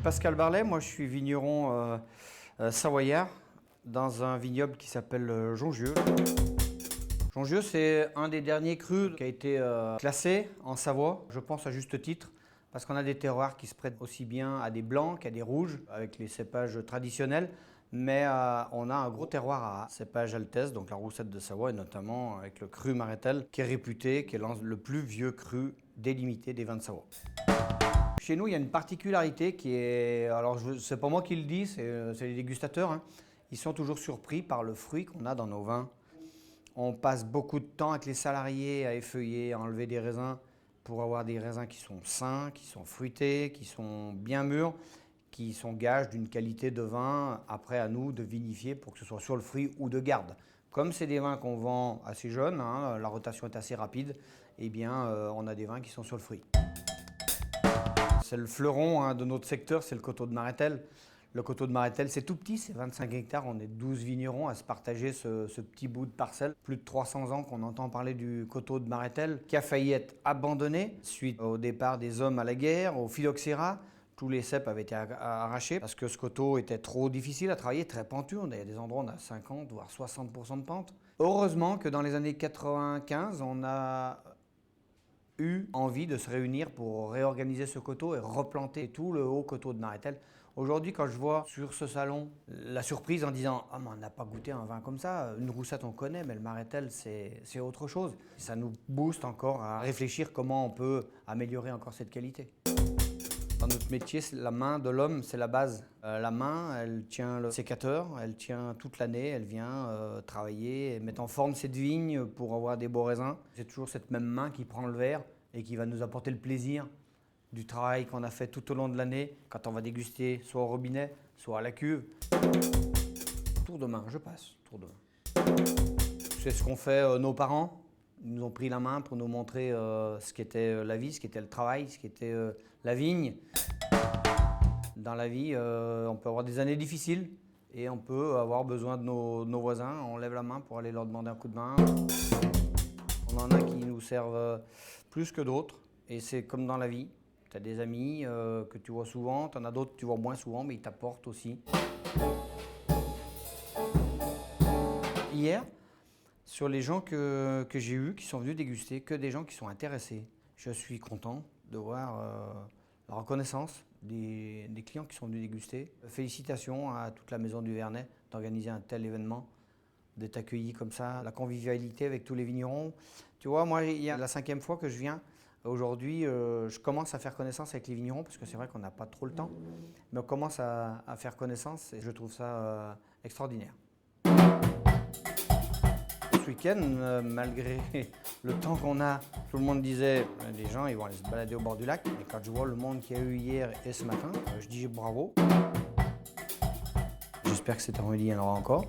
Pascal Barlet, moi je suis vigneron savoyard dans un vignoble qui s'appelle Jongieu. Jongieu, c'est un des derniers crus qui a été classé en Savoie, je pense à juste titre, parce qu'on a des terroirs qui se prêtent aussi bien à des blancs qu'à des rouges, avec les cépages traditionnels, mais on a un gros terroir à cépage Altesse, donc la roussette de Savoie, et notamment avec le cru Maretel, qui est réputé, qui est le plus vieux cru délimité des vins de Savoie. Chez nous, il y a une particularité qui est, alors c'est pas moi qui le dis, c'est les dégustateurs, hein. Ils sont toujours surpris par le fruit qu'on a dans nos vins. On passe beaucoup de temps avec les salariés à effeuiller, à enlever des raisins pour avoir des raisins qui sont sains, qui sont fruités, qui sont bien mûrs, qui sont gages d'une qualité de vin, après à nous de vinifier pour que ce soit sur le fruit ou de garde. Comme c'est des vins qu'on vend assez jeunes, hein, la rotation est assez rapide, eh bien on a des vins qui sont sur le fruit. C'est le fleuron, hein, de notre secteur, c'est le coteau de Maretel. Le coteau de Maretel, c'est tout petit, c'est 25 hectares, on est 12 vignerons à se partager ce petit bout de parcelle. Plus de 300 ans qu'on entend parler du coteau de Maretel, qui a failli être abandonné suite au départ des hommes à la guerre, au phylloxéra. Tous les cèpes avaient été arrachés parce que ce coteau était trop difficile à travailler, très pentu. Il y a des endroits où on a 50 voire 60% de pente. Heureusement que dans les années 95, on a eu envie de se réunir pour réorganiser ce coteau et replanter tout le haut coteau de Maretel. Aujourd'hui, quand je vois sur ce salon la surprise en disant « Ah, mais on n'a pas goûté un vin comme ça, une roussette on connaît, mais le Maretel c'est autre chose », ça nous booste encore à réfléchir comment on peut améliorer encore cette qualité. Dans notre métier, la main de l'homme, c'est la base. La main, elle tient le sécateur, elle tient toute l'année, elle vient travailler et mettre en forme cette vigne pour avoir des beaux raisins. C'est toujours cette même main qui prend le verre et qui va nous apporter le plaisir du travail qu'on a fait tout au long de l'année, quand on va déguster soit au robinet, soit à la cuve. Tour de main, je passe, tour de main. C'est ce qu'ont fait nos parents. Ils nous ont pris la main pour nous montrer ce qu'était la vie, ce qu'était le travail, ce qu'était la vigne. Dans la vie, on peut avoir des années difficiles et on peut avoir besoin de nos voisins. On lève la main pour aller leur demander un coup de main. On en a qui nous servent plus que d'autres et c'est comme dans la vie. Tu as des amis que tu vois souvent, tu en as d'autres que tu vois moins souvent, mais ils t'apportent aussi. Hier, sur les gens que j'ai eus, qui sont venus déguster, que des gens qui sont intéressés. Je suis content de voir la reconnaissance des clients qui sont venus déguster. Félicitations à toute la Maison du Vernet d'organiser un tel événement, d'être accueillis comme ça, la convivialité avec tous les vignerons. Tu vois, moi, il y a la 5e fois que je viens. Aujourd'hui, je commence à faire connaissance avec les vignerons, parce que c'est vrai qu'on n'a pas trop le temps, mais on commence à faire connaissance et je trouve ça extraordinaire. Ce week-end, malgré le temps qu'on a, tout le monde disait, les gens ils vont aller se balader au bord du lac, et quand je vois le monde qu'il y a eu hier et ce matin, je dis bravo. J'espère que cet après-midi il y en aura encore.